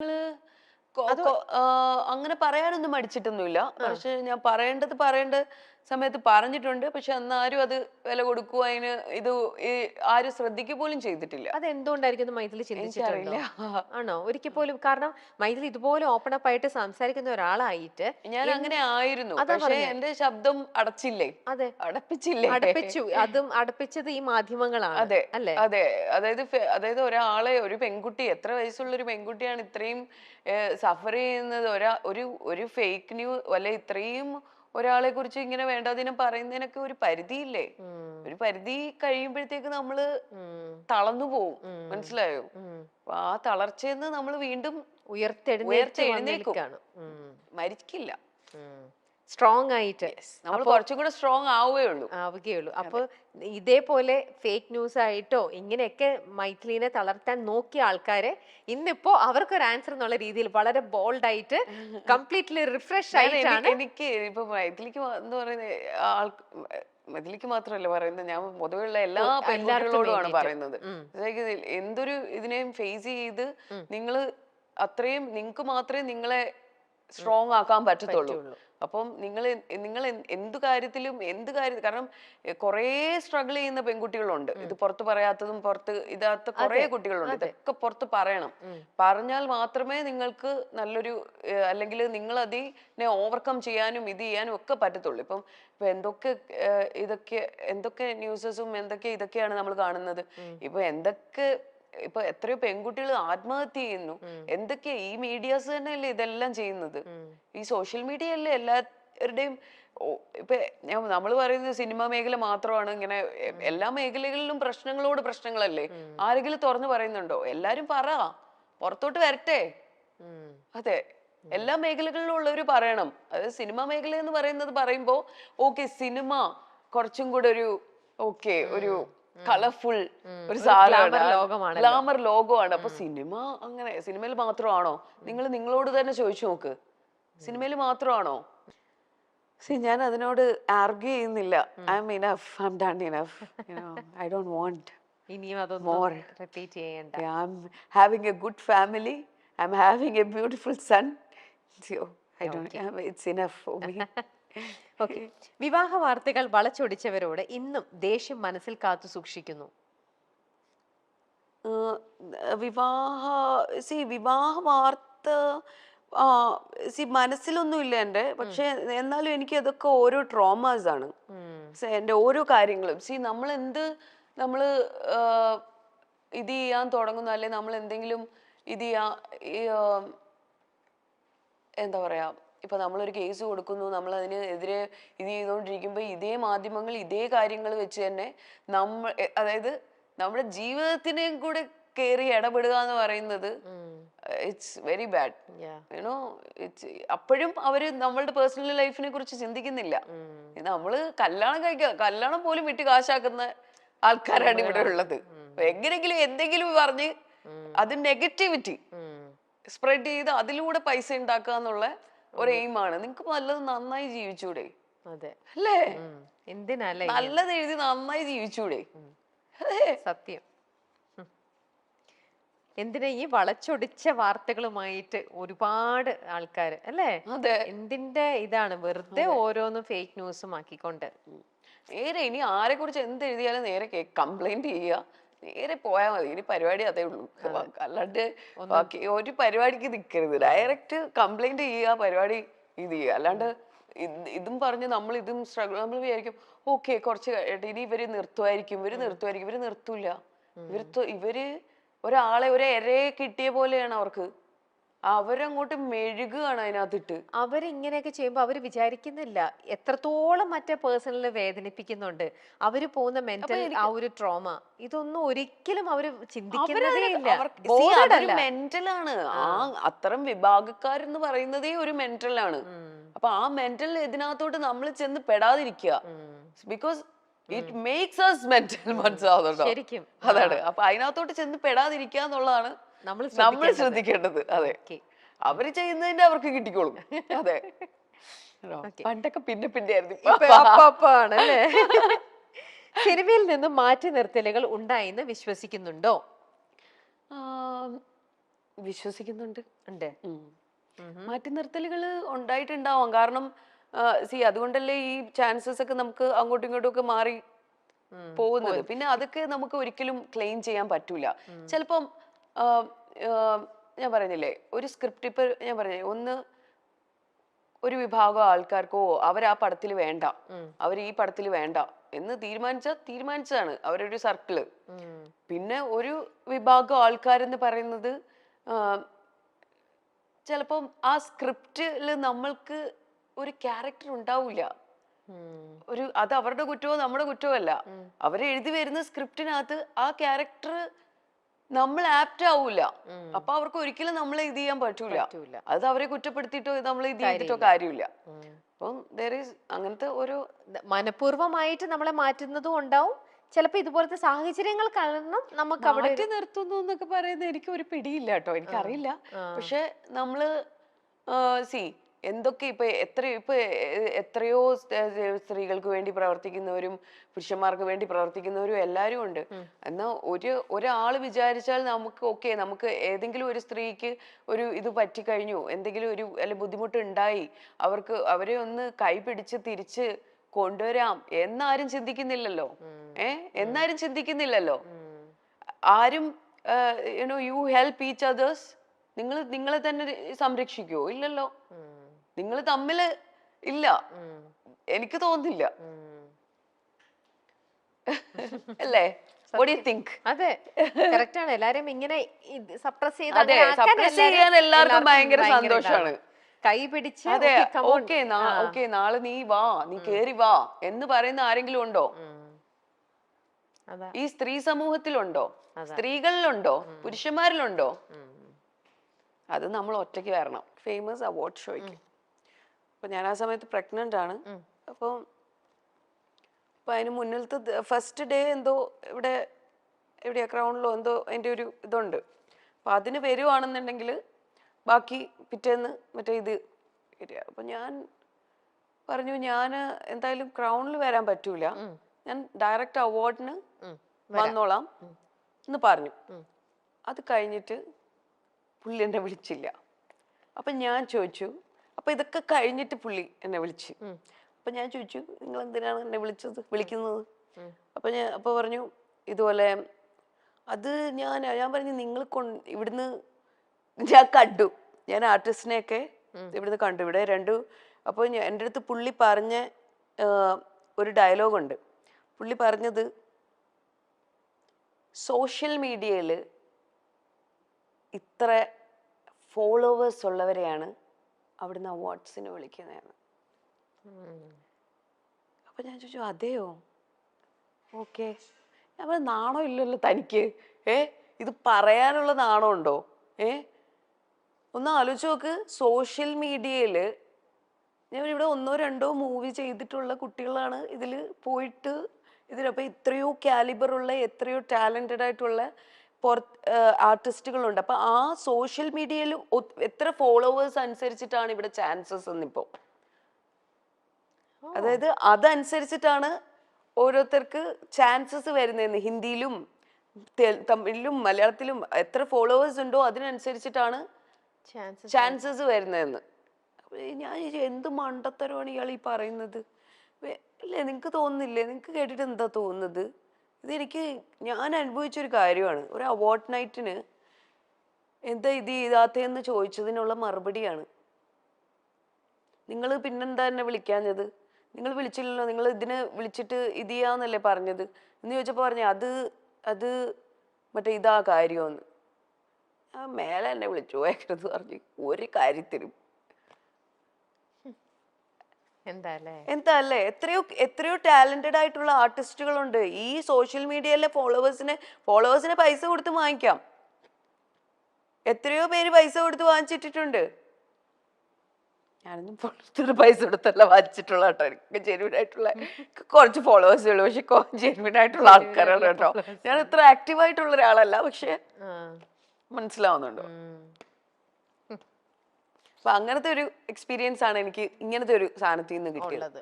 നിങ്ങള് അതോ അങ്ങനെ പറയാനൊന്നും മടിച്ചിട്ടൊന്നുമില്ല. ആ. പക്ഷെ ഞാൻ പറയേണ്ട സമയത്ത് പറഞ്ഞിട്ടുണ്ട്. പക്ഷെ അന്നാരും അത് വില കൊടുക്കുവോ അതിന് ഇത് ഈ ആരും ശ്രദ്ധിക്കുക പോലും ചെയ്തിട്ടില്ല. അതെന്തുകൊണ്ടായിരിക്കും എന്ന് മൈഥിലി ചിന്തിച്ചിട്ടുണ്ടോ? എനിക്കറിയില്ല. ആണോ? ഒരിക്കൽ പോലും കാരണം മൈഥിലി ഇതുപോലെ ഓപ്പൺ അപ്പ് ആയിട്ട് സംസാരിക്കുന്ന ഒരാളായിട്ട് ഞാൻ അങ്ങനെ എന്ത് ആയിരുന്നു. അതാ പക്ഷെ പറഞ്ഞേ. എന്റെ ശബ്ദം അടച്ചില്ലേ? അതെ. അടപ്പിച്ചില്ലേ? അടപ്പിച്ചു. അതും അടപ്പിച്ചത് ഈ മാധ്യമങ്ങളാണ്. അതെ. അല്ലേ? അതെ. അതായത് ഒരാളെ ഒരു പെൺകുട്ടി എത്ര വയസ്സുള്ള ഒരു പെൺകുട്ടിയാണ് ഇത്രയും സഫർ ചെയ്യുന്നത് ഒരു ഫേക്ക് അല്ലെ ഇത്രയും ഒരാളെ കുറിച്ച് ഇങ്ങനെ വേണ്ടാതിനം പറയുന്നതിനൊക്കെ ഒരു പരിധിയില്ലേ? ഉം. ഒരു പരിധി കഴിയുമ്പോഴത്തേക്ക് നമ്മള് ഉം. തളർന്നു പോവും. ഉം. മനസ്സിലായോ? ഉം. അപ്പൊ ആ തളർച്ചയെന്ന് നമ്മൾ വീണ്ടും ഉയർത്തെഴുന്നേറ്റ് ഉയർത്തെഴുന്നേൽക്കും. വന്നിരിക്കാണ്. ഉം. മരിക്കില്ല. ഉം. സ്ട്രോങ് ആയിട്ട്. യെസ്. നമ്മൾ അപ്പൊ കുറച്ചും കൂടെ സ്ട്രോങ് ആവുകയേ ഉള്ളൂ. ആവുകയുള്ളൂ. അപ്പൊ അതെ. ഇതേപോലെ ഫേക്ക് ന്യൂസ് ആയിട്ടോ ഇങ്ങനെയൊക്കെ മൈഥിലീനെ തളർത്താൻ നോക്കിയ ആൾക്കാരെ ഇന്നിപ്പോ അവർക്കൊരു ആൻസർ എന്നുള്ള രീതിയിൽ വളരെ ബോൾഡ് ആയിട്ട് കംപ്ലീറ്റ്ലി റിഫ്രഷ് ആയിട്ടാണ്. എനിക്ക് ഇപ്പൊ മൈഥിലിക്ക് എന്ന് പറയുന്ന ആൾ മൈഥിലിക്ക് മാത്രമല്ല പറയുന്നത്, ഞാൻ പൊതുവെയുള്ള എല്ലാ എല്ലാവർക്കും പെൺകുട്ടികളോടുമാണ് വേണ്ടിയിട്ട്. പറയുന്നത്. ഉം. അതായത് എന്തൊരു ഇതിനെയും ഫേസ് ചെയ്ത് ഉം. നിങ്ങള് അത്രയും നിങ്ങൾക്ക് മാത്രമേ നിങ്ങളെ സ്ട്രോങ് ആക്കാൻ പറ്റത്തുള്ളൂ. പറ്റുള്ളൂ. അപ്പം നിങ്ങൾ എന്ത് കാര്യം കാരണം കുറേ സ്ട്രഗിൾ ചെയ്യുന്ന പെൺകുട്ടികളുണ്ട്. ഇത് പുറത്ത് പറയാത്തതും പുറത്ത് ഇതാത്ത കുറേ അതെ. കുട്ടികളുണ്ട്. അതെ. ഇതൊക്കെ പുറത്ത് പറയണം. ഉം. പറഞ്ഞാൽ മാത്രമേ നിങ്ങൾക്ക് നല്ലൊരു അല്ലെങ്കിൽ നിങ്ങൾ അതിനെ ഓവർകം ചെയ്യാനും ഇത് ചെയ്യാനും ഒക്കെ പറ്റത്തുള്ളൂ. ഇപ്പൊ എന്തൊക്കെ ന്യൂസസും ഇതൊക്കെയാണ് നമ്മൾ കാണുന്നത്. ഇപ്പൊ എത്രയോ പെൺകുട്ടികൾ ആത്മഹത്യ ചെയ്യുന്നു. എന്തൊക്കെയാ ഈ മീഡിയാസ് തന്നെയല്ലേ ഇതെല്ലാം ചെയ്യുന്നത്. ഈ സോഷ്യൽ മീഡിയ അല്ലേ എല്ലാവരുടെയും. ഇപ്പൊ നമ്മൾ പറയുന്നത് സിനിമ മേഖല മാത്രമാണ് ഇങ്ങനെ. എല്ലാ മേഖലകളിലും പ്രശ്നങ്ങളല്ലേ? ആരെങ്കിലും തുറന്നു പറയുന്നുണ്ടോ? എല്ലാരും പുറത്തോട്ട് വരട്ടെ. അതെ. എല്ലാ മേഖലകളിലും ഉള്ളവര് പറയണം. അതായത് സിനിമ മേഖല എന്ന് പറയുമ്പോ ഓക്കെ, സിനിമ കുറച്ചും കൂടെ ഒരു കളർഫുൾ ഒരു ഗ്ലാമർ സാധനമാണ്, ലോകമാണല്ലോ. ഗ്ലാമർ ലോകമാണ്. അപ്പൊ അങ്ങനെ സിനിമയിൽ മാത്രമാണോ? നിങ്ങളോട് തന്നെ ചോദിച്ചു നോക്ക്, സിനിമയിൽ മാത്രമാണോ? ഞാൻ അതിനോട് ആർഗ്യൂ ചെയ്യുന്നില്ല. I M enough, I M done enough. I don't want ഇനിയും അതൊന്നും മോർ. റിപ്പീറ്റ് ചെയ്യണ്ട. I'm having a good family. I'm having a beautiful son. So Okay. it's enough for me. Okay. വിവാഹ വാർത്തകൾ വളച്ചൊടിച്ചവരോട് ഇന്നും ദേഷ്യം മനസ്സിൽ കാത്തു സൂക്ഷിക്കുന്നു. വിവാഹ വാർത്ത മനസ്സിലൊന്നും ഇല്ല എൻ്റെ. പക്ഷെ എന്നാലും എനിക്ക് അതൊക്കെ ഓരോ ട്രോമാസ് ആണ്. എൻ്റെ ഓരോ കാര്യങ്ങളും നമ്മള് ഇത് ചെയ്യാൻ തുടങ്ങുന്നു, അല്ലെ നമ്മൾ എന്തെങ്കിലും ഇത് എന്താ പറയാ, ഇപ്പൊ നമ്മളൊരു കേസ് കൊടുക്കുന്നു, നമ്മൾ അതിനെതിരെ ഇത് ചെയ്തുകൊണ്ടിരിക്കുമ്പോ ഇതേ മാധ്യമങ്ങൾ ഇതേ കാര്യങ്ങൾ വെച്ച് തന്നെ അതായത് നമ്മുടെ ജീവിതത്തിനെയും കൂടെ കയറി ഇടപെടുക എന്ന് പറയുന്നത് ഇറ്റ്സ് വെരി ബാഡ്. യുനോ അപ്പോഴും അവര് നമ്മളുടെ പേഴ്സണൽ ലൈഫിനെ കുറിച്ച് ചിന്തിക്കുന്നില്ല. നമ്മള് കല്യാണം പോലും വിട്ട് കാശാക്കുന്ന ആൾക്കാരാണ് ഇവിടെ ഉള്ളത്. എങ്ങനെങ്കിലും എന്തെങ്കിലും പറഞ്ഞ് അത് നെഗറ്റിവിറ്റി സ്പ്രെഡ് ചെയ്ത് അതിലൂടെ പൈസ ഉണ്ടാക്കുക എന്നുള്ള ഒരു എയിമാണ്. നിങ്ങൾക്ക് നല്ലത് നന്നായി ജീവിച്ചൂടെ? അതെ. അല്ലേ? എന്തിനല്ലേ നല്ലത് എഴുതി നന്നായി ജീവിച്ചൂടെ? സത്യം. എന്തിനാ ഈ വളച്ചൊടിച്ച വാർത്തകളുമായിട്ട് ഒരുപാട് ആൾക്കാര് അല്ലേ? അതെ. എന്തിന്റെ ഇതാണ് വെറുതെ ഓരോന്നും ഫേക്ക് ന്യൂസും ആക്കിക്കൊണ്ട്. നേരെ ഇനി ആരെ കുറിച്ച് എന്ത് എഴുതിയാലും നേരെ കംപ്ലൈന്റ് ചെയ്യുക, നേരെ പോയാൽ മതി. ഇനി പരിപാടി അതേ ഉള്ളൂ. അല്ലാണ്ട് ബാക്കി ഒരു പരിപാടിക്ക് നിൽക്കരുത്. ഡയറക്റ്റ് കംപ്ലൈന്റ് ചെയ്യുക, പരിപാടി ഇത് ചെയ്യുക. അല്ലാണ്ട് ഇതും പറഞ്ഞ് നമ്മൾ വിചാരിക്കും ഓക്കെ കുറച്ച് ഇനി ഇവര് നിർത്തുമായിരിക്കും. ഇവര് നിർത്തൂല. ഇവര് ഒരാളെ ഒരു ഇരയെ കിട്ടിയ പോലെയാണ് അവർക്ക്. അവരങ്ങോട്ട് മെഴുകുകയാണ് അതിനകത്തിട്ട്. അവരിങ്ങനെയൊക്കെ ചെയ്യുമ്പോ അവര് വിചാരിക്കുന്നില്ല എത്രത്തോളം മറ്റേ പേഴ്സണലിനെ വേദനിപ്പിക്കുന്നുണ്ട്. അവര് പോകുന്ന മെന്റൽ ആ ഒരു ട്രോമ ഇതൊന്നും ഒരിക്കലും അവര് ചിന്തിക്കുന്നതേ ഇല്ല. മെന്റലാണ്. അത്തരം വിഭാഗക്കാരെന്ന് പറയുന്നതേ ഒരു മെന്റലാണ്. അപ്പൊ ആ മെന്റൽ ഇതിനകത്തോട്ട് നമ്മൾ ചെന്ന് പെടാതിരിക്കുക. Because it makes us mental. മനസ്സിലാവുന്നുണ്ടോ? ശരിക്കും അതാണ്. അപ്പൊ അതിനകത്തോട്ട് ചെന്ന് പെടാതിരിക്കുക എന്നുള്ളതാണ് നമ്മൾ ശ്രദ്ധിക്കേണ്ടത്. അതെ. അവര് ചെയ്യുന്നതിന്റെ അവർക്ക് കിട്ടിക്കോളും. അതെ. പണ്ടൊക്കെ പിന്നെ ആണല്ലേ? സിനിമയിൽ നിന്നും മാറ്റി നിർത്തലുകൾ ഉണ്ടായെന്ന് വിശ്വസിക്കുന്നുണ്ടോ? വിശ്വസിക്കുന്നുണ്ട്. ഉണ്ട്. ഉം. മാറ്റി നിർത്തലുകൾ ഉണ്ടായിട്ടുണ്ടാവാം. കാരണം അതുകൊണ്ടല്ലേ ഈ ചാൻസസ് ഒക്കെ നമുക്ക് അങ്ങോട്ടും ഇങ്ങോട്ടും ഒക്കെ മാറി പോകുന്നത്. പിന്നെ അതൊക്കെ നമുക്ക് ഒരിക്കലും ക്ലെയിം ചെയ്യാൻ പറ്റൂല. ചിലപ്പം ആ, ആ, ഞാൻ പറയുന്നില്ലേ, ഒരു സ്ക്രിപ്റ്റ് ഇപ്പൊ ഞാൻ പറഞ്ഞില്ലേ, ഒന്ന് ഒരു വിഭാഗം ആൾക്കാർക്കോ അവർ ആ പടത്തിൽ വേണ്ട, അവർ ഈ പടത്തിൽ വേണ്ട എന്ന് തീരുമാനിച്ചതാണ് അവരൊരു സർക്കിള്. പിന്നെ ഒരു വിഭാഗം ആൾക്കാരെന്ന് പറയുന്നത് ചിലപ്പം ആ സ്ക്രിപ്റ്റില് നമ്മൾക്ക് ഒരു ക്യാരക്ടർ ഉണ്ടാവില്ല. അത് അവരുടെ കുറ്റമോ നമ്മുടെ കുറ്റമോ അല്ല. അവർ എഴുതി വരുന്ന സ്ക്രിപ്റ്റിനകത്ത് ആ ക്യാരക്ടർ നമ്മൾ ആപ്റ്റ് ആവൂല. അപ്പൊ അവർക്ക് ഒരിക്കലും നമ്മളെ ഇത് ചെയ്യാൻ പറ്റൂല. അത് അവരെ കുറ്റപ്പെടുത്തിയിട്ടോ നമ്മൾ ഇത് ചെയ്തിട്ടോ കാര്യമില്ല. അപ്പം അങ്ങനത്തെ ഒരു മനഃപൂർവ്വമായിട്ട് നമ്മളെ മാറ്റുന്നതും ഉണ്ടാവും. ചിലപ്പോ ഇതുപോലത്തെ സാഹചര്യങ്ങൾ കാരണം നമുക്ക് അവിടെ മാറ്റി നിർത്തുന്നു എന്നൊക്കെ പറയുന്നത് എനിക്ക് ഒരു പിടിയില്ല കേട്ടോ, എനിക്കറിയില്ല. പക്ഷെ നമ്മള് എന്തൊക്കെ ഇപ്പൊ എത്രയോ സ്ത്രീകൾക്ക് വേണ്ടി പ്രവർത്തിക്കുന്നവരും പുരുഷന്മാർക്ക് വേണ്ടി പ്രവർത്തിക്കുന്നവരും എല്ലാരും ഉണ്ട്. എന്നാൽ ഒരാള് വിചാരിച്ചാൽ നമുക്ക് ഏതെങ്കിലും ഒരു സ്ത്രീക്ക് ഒരു ഇത് പറ്റിക്കഴിഞ്ഞു, എന്തെങ്കിലും അല്ല ബുദ്ധിമുട്ട് ഉണ്ടായി, അവരെ ഒന്ന് കൈപിടിച്ച് തിരിച്ച് കൊണ്ടുവരാം എന്നാരും ചിന്തിക്കുന്നില്ലല്ലോ. എന്നാരും ചിന്തിക്കുന്നില്ലല്ലോ. ആരും യു ഹെൽപ്പ് ഈച്ച് അതേഴ്സ്. നിങ്ങളെ തന്നെ സംരക്ഷിക്കുവോ? ഇല്ലല്ലോ. നിങ്ങൾ തമ്മില് ഇല്ല, എനിക്ക് തോന്നുന്നില്ല. അല്ലേ? What do you think? അതെ, കറക്റ്റ് ആണ്. എല്ലാരും ഇങ്ങനെ സപ്രസ് ചെയ്യാൻ എല്ലാവർക്കും ഭയങ്കര സന്തോഷാണ്. കൈ പിടിച്ച് അതെ, ഓക്കെ നാളെ നീ വാ, നീ കേറി വാ എന്ന് പറയുന്ന ആരെങ്കിലും ഉണ്ടോ? ഈ സ്ത്രീ സമൂഹത്തിലുണ്ടോ? സ്ത്രീകളിലുണ്ടോ? പുരുഷന്മാരിലുണ്ടോ? അത് നമ്മൾ ഒറ്റയ്ക്ക് വരണം. ഫേമസ് അവാർഡ് ഷോയ്ക്ക് അപ്പൊ ഞാൻ ആ സമയത്ത് പ്രഗ്നന്റ് ആണ്. അപ്പൊ അതിന് മുന്നിലത്തെ ഫസ്റ്റ് ഡേ എന്തോ എവിടെയാ ക്രൗണിലോ എന്തോ അതിന്റെ ഒരു ഇതുണ്ട്. അപ്പൊ അതിന് വരുവാണെന്നുണ്ടെങ്കിൽ ബാക്കി പിറ്റേന്ന് മറ്റേ ഇത് വരിക. അപ്പൊ ഞാൻ പറഞ്ഞു, ഞാൻ എന്തായാലും ക്രൗണിൽ വരാൻ പറ്റൂല, ഞാൻ ഡയറക്റ്റ് അവാർഡിന് വന്നോളാം എന്ന് പറഞ്ഞു. അത് കഴിഞ്ഞിട്ട് പുള്ളി എന്നെ വിളിച്ചില്ല. അപ്പൊ ഞാൻ ചോദിച്ചു, അപ്പൊ ഇതൊക്കെ കഴിഞ്ഞിട്ട് പുള്ളി എന്നെ വിളിച്ചു. അപ്പൊ ഞാൻ ചോദിച്ചു, നിങ്ങൾ എന്തിനാണ് എന്നെ വിളിക്കുന്നത്? അപ്പൊ പറഞ്ഞു ഇതുപോലെ. അത് ഞാൻ പറഞ്ഞു, നിങ്ങൾ ഇവിടുന്ന് ഞാൻ കണ്ടു, ഞാൻ ആർട്ടിസ്റ്റിനെയൊക്കെ ഇവിടുന്ന് കണ്ടു, ഇവിടെ രണ്ടു. അപ്പോൾ എൻ്റെ അടുത്ത് പുള്ളി പറഞ്ഞ ഒരു ഡയലോഗുണ്ട്. പുള്ളി പറഞ്ഞത്, സോഷ്യൽ മീഡിയയിൽ ഇത്ര ഫോളോവേഴ്സ് ഉള്ളവരെയാണ് അവിടുന്ന് അവാർഡ്സിന് വിളിക്കുന്നതെന്ന്. അപ്പൊ ഞാൻ ചോദിച്ചു, അതെയോ? ഓക്കെ. ഞാൻ പറഞ്ഞു, നാണോ ഇല്ലല്ലോ തനിക്ക്? ഇത് പറയാനുള്ള നാണം ഉണ്ടോ? ഒന്ന് ആലോചിച്ച് നോക്ക്. സോഷ്യൽ മീഡിയയില് ഞാൻ ഇവിടെ 1 or 2 മൂവി ചെയ്തിട്ടുള്ള കുട്ടികളാണ് ഇതിൽ പോയിട്ട് ഇതിലപ്പോൾ ഇത്രയോ കാലിബർ ഉള്ള എത്രയോ ടാലന്റഡ് ആയിട്ടുള്ള ആർട്ടിസ്റ്റുകളുണ്ട്. അപ്പൊ ആ സോഷ്യൽ മീഡിയയിൽ എത്ര ഫോളോവേഴ്സ് അനുസരിച്ചിട്ടാണ് ഇവിടെ ചാൻസസ് എന്നിപ്പോ. അതായത് അതനുസരിച്ചിട്ടാണ് ഓരോരുത്തർക്ക് ചാൻസസ് വരുന്നതെന്ന്. ഹിന്ദിയിലും തമിഴിലും മലയാളത്തിലും എത്ര ഫോളോവേഴ്സ് ഉണ്ടോ അതിനനുസരിച്ചിട്ടാണ് ചാൻസസ് വരുന്നതെന്ന്. ഞാൻ എന്ത് മണ്ടത്തരമാണ് ഇയാൾ ഈ പറയുന്നത്? അല്ലേ, നിങ്ങക്ക് തോന്നുന്നില്ലേ? നിങ്ങക്ക് കേട്ടിട്ട് എന്താ തോന്നുന്നത്? ഞാൻ അനുഭവിച്ചൊരു കാര്യമാണ്. ഒരു അവാർഡ് നൈറ്റിന് എന്താ ഇത് ചെയ്താത്തേന്ന് ചോദിച്ചതിനുള്ള മറുപടിയാണ്. നിങ്ങൾ പിന്നെന്താ എന്നെ വിളിക്കാഞ്ഞത്? നിങ്ങൾ വിളിച്ചില്ലല്ലോ, നിങ്ങൾ ഇതിന് വിളിച്ചിട്ട് ഇത് ചെയ്യാന്നല്ലേ പറഞ്ഞത് എന്ന് ചോദിച്ചപ്പോൾ പറഞ്ഞു, അത് മറ്റേ ഇതാ കാര്യമെന്ന്. മേലെ എന്നെ വിളിച്ചു പോയേക്കരുത് പറഞ്ഞു ഒരു കാര്യത്തിനും. എന്താ അല്ലേ, എത്രയോ ടാലന്റഡ് ആയിട്ടുള്ള ആർട്ടിസ്റ്റുകളുണ്ട്. ഈ സോഷ്യൽ മീഡിയയിലെ ഫോളോവേഴ്സിനെ പൈസ കൊടുത്ത് വാങ്ങിക്കാം. എത്രയോ പേര് പൈസ കൊടുത്ത് വാങ്ങിച്ചിട്ടുണ്ട്. ഞാനൊന്നും പൈസ കൊടുത്തല്ല വാങ്ങിച്ചിട്ടുള്ള കേട്ടോ. എനിക്ക് ജെന്യൂൻ ആയിട്ടുള്ള കുറച്ച് ഫോളോവേഴ്സേ ഉള്ളൂ, പക്ഷെ ജെന്യൂൻ ആയിട്ടുള്ള ആൾക്കാരാണ് കേട്ടോ. ഞാൻ ഇത്ര ആക്റ്റീവ് ആയിട്ടുള്ള ഒരാളല്ല, പക്ഷെ മനസ്സിലാവുന്നുണ്ടോ? അപ്പൊ അങ്ങനത്തെ ഒരു എക്സ്പീരിയൻസ് ആണ് എനിക്ക് ഇങ്ങനത്തെ ഒരു സാധനത്തിൽ നിന്ന് കിട്ടിയത്.